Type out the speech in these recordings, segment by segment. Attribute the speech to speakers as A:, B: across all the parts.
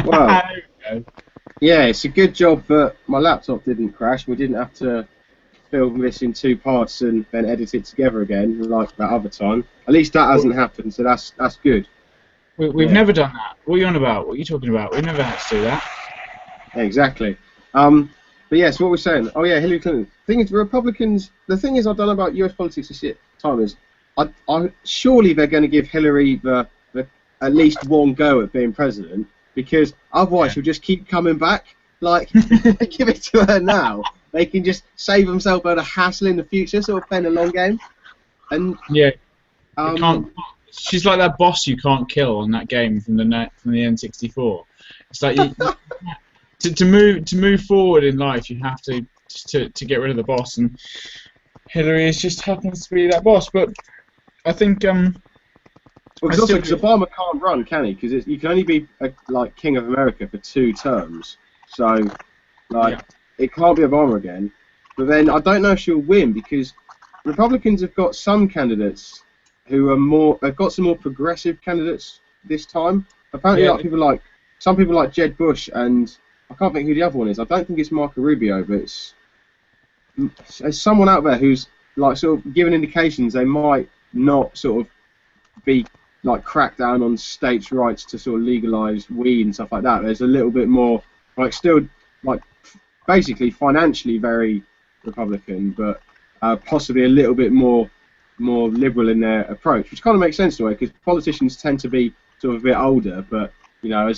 A: Well,
B: There we go.
A: yeah, it's a good job that my laptop didn't crash. We didn't have to film this in two parts and then edit it together again like that other time. At least that
B: Well,
A: hasn't happened, so that's good.
B: we've
A: Yeah,
B: never done that. What are you on about? What are you talking about? We've never had to do that.
A: exactly. Um, but yes, what we're saying. Oh yeah, Hillary Clinton. Thing is, the Republicans. The thing is, I don't know about U.S. politics this time is, surely they're going to give Hillary the at least one go at being president because otherwise
B: Yeah.
A: she'll just keep coming back. Like, if they give it to her now, they can just save themselves a hassle in the future, sort of playing a long game. And
B: Yeah. You can't.
A: um,
B: She's like that boss you can't kill on that game from the N64. It's like to move forward in life, you have to get rid of the boss, and Hillary is just happens to be that boss. But I think
A: well,
B: I
A: because also
B: still
A: because Obama can't run, can he? Because you can only be like king of America for 2 terms, so like
B: yeah
A: it can't be Obama again. But then I don't know if she'll win because Republicans have got some candidates who are more. They've got some more progressive candidates this time. Apparently,
B: yeah
A: like people like some people like Jed Bush and I can't think who the other one is. I don't think it's Marco Rubio, but it's someone out there who's like sort of giving indications they might not sort of be like crack down on states' rights to sort of legalize weed and stuff like that. There's a little bit more like still like basically financially very Republican, but possibly a little bit more liberal in their approach, which kind of makes sense in a way because politicians tend to be sort of a bit older, but you know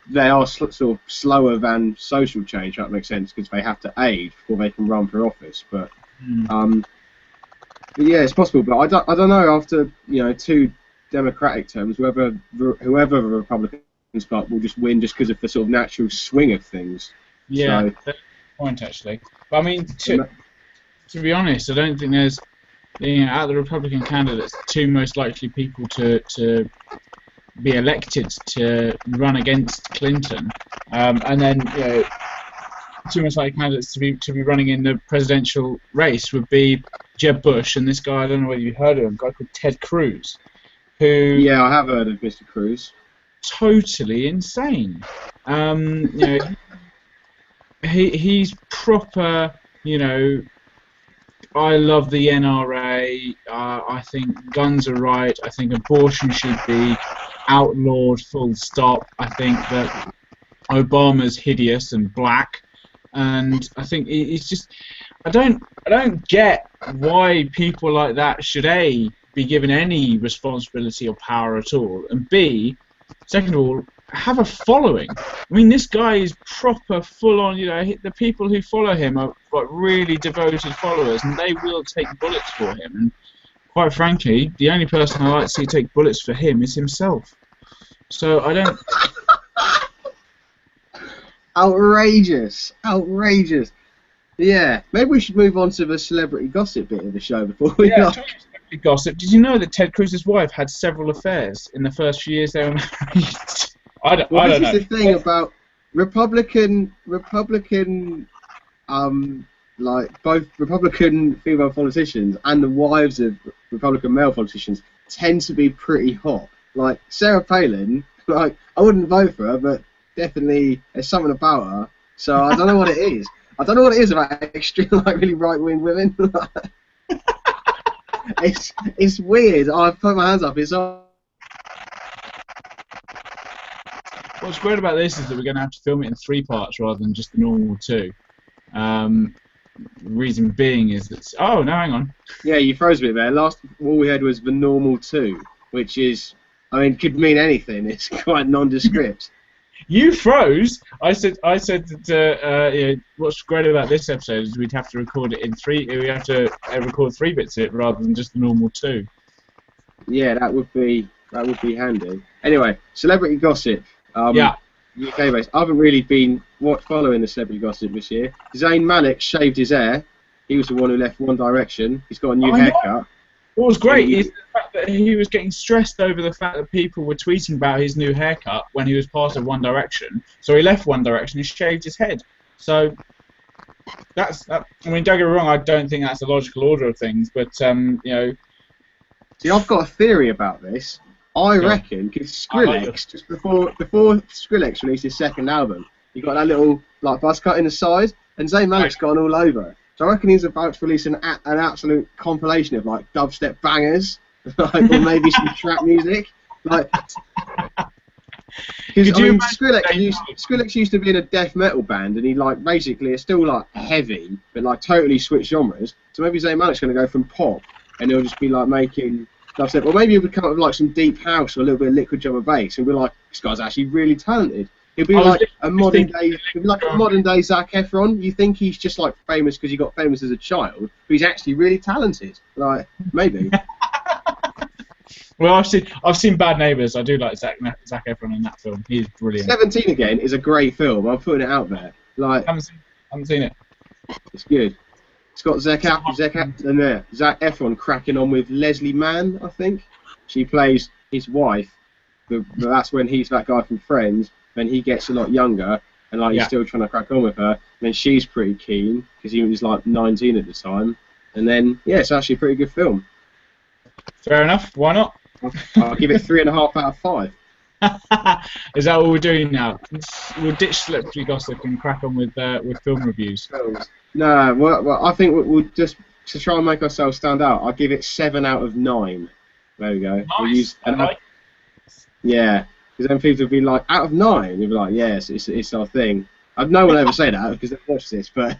A: they are sort of slower than social change. That makes sense because they have to age before they can run for office,
B: mm,
A: um, but yeah, it's possible, but I don't know after two Democratic terms whoever the Republicans got will just win just because of the sort of natural swing of things.
B: yeah.
A: So
B: That's a point actually. But I mean,
A: um,
B: to be honest, I don't think there's out of the Republican candidates, the two most likely people to be elected to run against Clinton, and then two most likely candidates to be running in the presidential race would be Jeb Bush and this guy. I don't know whether you heard of him, a guy called Ted Cruz, who
A: yeah, I have heard of Mr. Cruz.
B: totally insane. He's proper. I love the NRA. I think guns are right. I think abortion should be outlawed, full stop. I think that Obama's hideous and black, and I think it's just I don't get why people like that should A, be given any responsibility or power at all, and B, second of all, have a following. I mean, this guy is proper full on. The people who follow him are like really devoted followers, and they will take bullets for him. And quite frankly, the only person I like to see take bullets for him is himself. So I don't.
A: Outrageous, outrageous. Yeah, maybe we should move on to the celebrity gossip bit of the show before we
B: Yeah,
A: like.
B: talking about celebrity gossip. Did you know that Ted Cruz's wife had several affairs in the first few years they were married?
A: Well,
B: I
A: this
B: don't
A: is
B: know.
A: the thing about Republican, um, like both Republican female politicians and the wives of Republican male politicians tend to be pretty hot. Like Sarah Palin, like I wouldn't vote for her, but definitely there's something about her. So I don't know what it is. I don't know what it is about extreme, like really right-wing women. it's weird. I've put my hands up. It's all.
B: What's great about this is that we're going to have to film it in three parts rather than just the normal two. Um, reason being is that no, hang on.
A: Yeah, you froze me there. Last all we had was the normal two, which is, I mean, could mean anything. It's quite nondescript.
B: You froze. I said that what's great about this episode is we'd have to record it in three. We have to record three bits of it rather than just the normal two.
A: Yeah, that would be handy. Anyway, celebrity gossip.
B: Yeah.
A: UK based. I haven't really been following the celebrity gossip this year. Zayn Malik shaved his hair. He was the one who left One Direction. He's got a new
B: I know.
A: haircut.
B: What was great
A: And
B: is the fact that he was getting stressed over the fact that people were tweeting about his new haircut when he was part of One Direction. So he left One Direction and shaved his head. So that's that. I mean, don't get me wrong. I don't think that's the logical order of things, but
A: see, I've got a theory about this. I
B: Go on.
A: reckon because
B: I like your.
A: Skrillex just before Skrillex released his second album, he got that little like buzz cut in the side, and Zayn Malik's gone all over it. So I reckon he's about to release an absolute compilation of like dubstep bangers, like, or maybe some trap music, like. Because
B: Could
A: I
B: you
A: mean,
B: imagine Zayn Malik?
A: Skrillex used to be in a death metal band, and he like basically is still like heavy, but like totally switched genres. So maybe Zayn Malik's going to go from pop, and he'll just be like making dubstep, or maybe he'll come up with like some deep house or a little bit of liquid drum bass, and be like, this guy's actually really talented. He'll be
B: I was
A: like a modern
B: thinking
A: day, he'll be like a modern day Zac Efron. You think he's just like famous because he got famous as a child, but he's actually really talented. Like maybe.
B: Well, I've seen Bad Neighbours. I do like Zac Efron in that film. He's brilliant.
A: 17 again is a great film. I'm putting it out there. Like
B: Haven't seen it.
A: it's good. It's got Zac Efron cracking on with Leslie Mann, I think. She plays his wife. But that's when he's that guy from Friends. When he gets a lot younger and like he's still trying to crack on with her. And then she's pretty keen because he was like 19 at the time. And then it's actually a pretty good film.
B: Fair enough. Why not?
A: I'll give it 3.5 out of 5.
B: Is that what we're doing now? We'll ditch celebrity gossip and crack on with film reviews.
A: No, well, I think we'll just to try and make ourselves stand out. I'll give it 7 out of 9. There we go.
B: Nice.
A: We'll use, yeah, because then people will be like, out of 9, you'll be like, yes, it's our thing. No one will ever say that because they've watched this, but.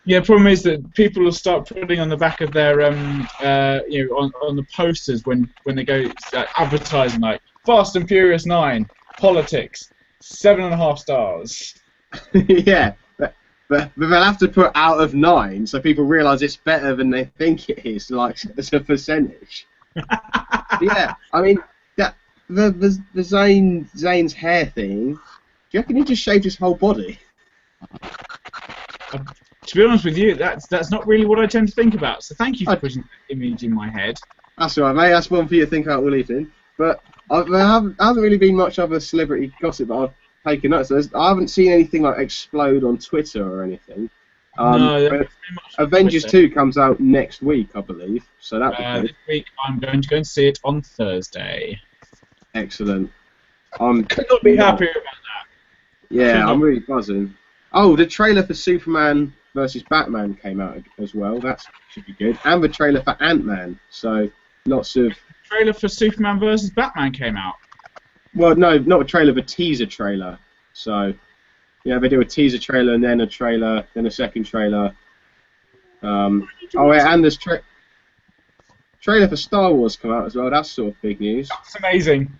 B: Yeah, problem is that people will start putting on the back of their on the posters when they go advertising like Fast and Furious 9, Politics, 7.5 stars.
A: Yeah, but they'll have to put out of 9 so people realise it's better than they think it is, like as a percentage. Yeah, I mean that the Zayn's hair thing. Do you reckon he just shaved his whole body?
B: To be honest with you, that's not really what I tend to think about. So thank you for putting that image in my head.
A: That's all right, mate. That's one for you to think about all evening. But there haven't really been much other celebrity gossip that I've taken notes of. I haven't seen anything like explode on Twitter or anything.
B: No,
A: Avengers 2 comes out next week, I believe. So that'll be good.
B: This week I'm going to go and see it on Thursday.
A: Excellent.
B: Could not be happier about that.
A: Yeah, I'm really buzzing. Oh, the trailer for Superman versus Batman came out as well. That should be good. And the trailer for Ant-Man. So lots of...
B: The trailer for Superman versus Batman came out?
A: Well, no, not a trailer, but a teaser trailer. So, yeah, they do a teaser trailer and then a trailer, then a second trailer. Oh, yeah, and there's trailer for Star Wars come out as well. That's sort of big news.
B: That's amazing.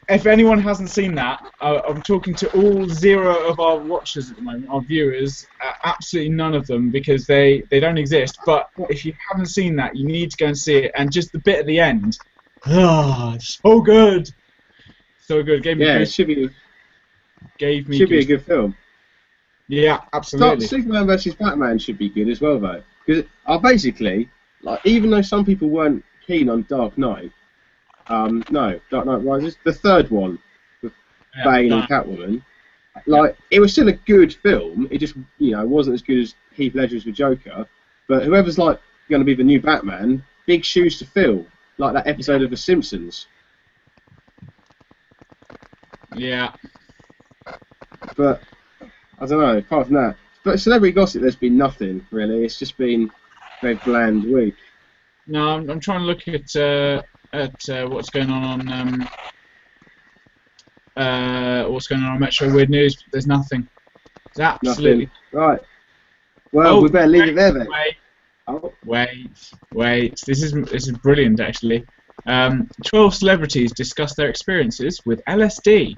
B: If anyone hasn't seen that, I'm talking to all 0 of our watchers at the moment, our viewers, absolutely none of them because they don't exist. But if you haven't seen that, you need to go and see it. And just the bit at the end, so good, so good.
A: It should be a good film.
B: Yeah, absolutely.
A: Superman versus Batman should be good as well, though, because basically, like, even though some people weren't keen on Dark Knight. Dark Knight Rises, the third one with Bane and Catwoman. Like, it was still a good film. It just, wasn't as good as Heath Ledger's with Joker. But whoever's like going to be the new Batman, big shoes to fill, like that episode of The Simpsons.
B: Yeah.
A: But I don't know. Apart from that, but celebrity gossip, there's been nothing really. It's just been a very bland week.
B: No, I'm trying to look at what's going on Metro Weird News. But there's nothing. There's absolutely
A: nothing. Right. Well, we better leave it there then.
B: Wait. This is brilliant actually. 12 celebrities discuss their experiences with LSD.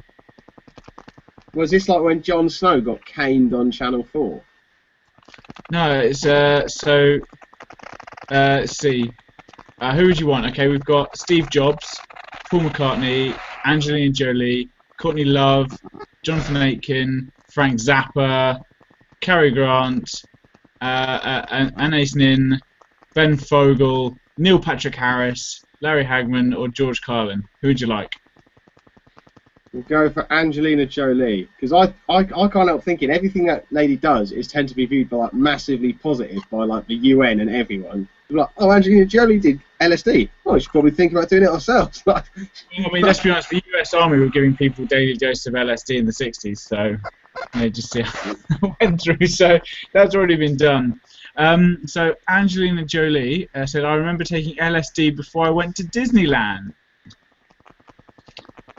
A: Was this like when Jon Snow got caned on Channel 4?
B: No, it's let's see. Who would you want? Okay, we've got Steve Jobs, Paul McCartney, Angelina Jolie, Courtney Love, Jonathan Aitken, Frank Zappa, Cary Grant, Anais Nin, Ben Fogle, Neil Patrick Harris, Larry Hagman, or George Carlin. Who would you like?
A: We'll go for Angelina Jolie, because I can't help thinking everything that lady does is tend to be viewed by like massively positive by like the UN and everyone. like, oh, Angelina Jolie did LSD. Oh, we should probably think about doing it ourselves. Like,
B: I mean, let's be honest, the US Army were giving people daily doses of LSD in the 60s, so just went through. So that's already been done. So Angelina Jolie said, I remember taking LSD before I went to Disneyland.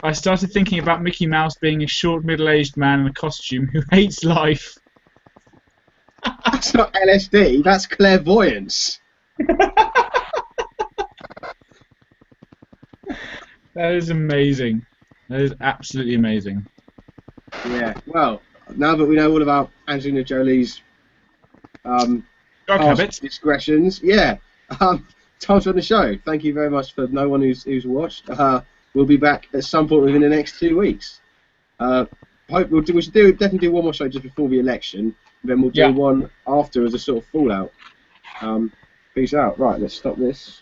B: I started thinking about Mickey Mouse being a short, middle-aged man in a costume who hates life.
A: that's not LSD, that's clairvoyance.
B: That is amazing. That is absolutely amazing.
A: Yeah, well, now that we know all about Angelina Jolie's
B: Drug
A: past
B: habits.
A: discretions, yeah, time to end the show. Thank you very much for no one who's watched. We'll be back at some point within the next 2 weeks. We should definitely do one more show just before the election, then we'll do one after as a sort of fallout. Peace out. Right, let's stop this.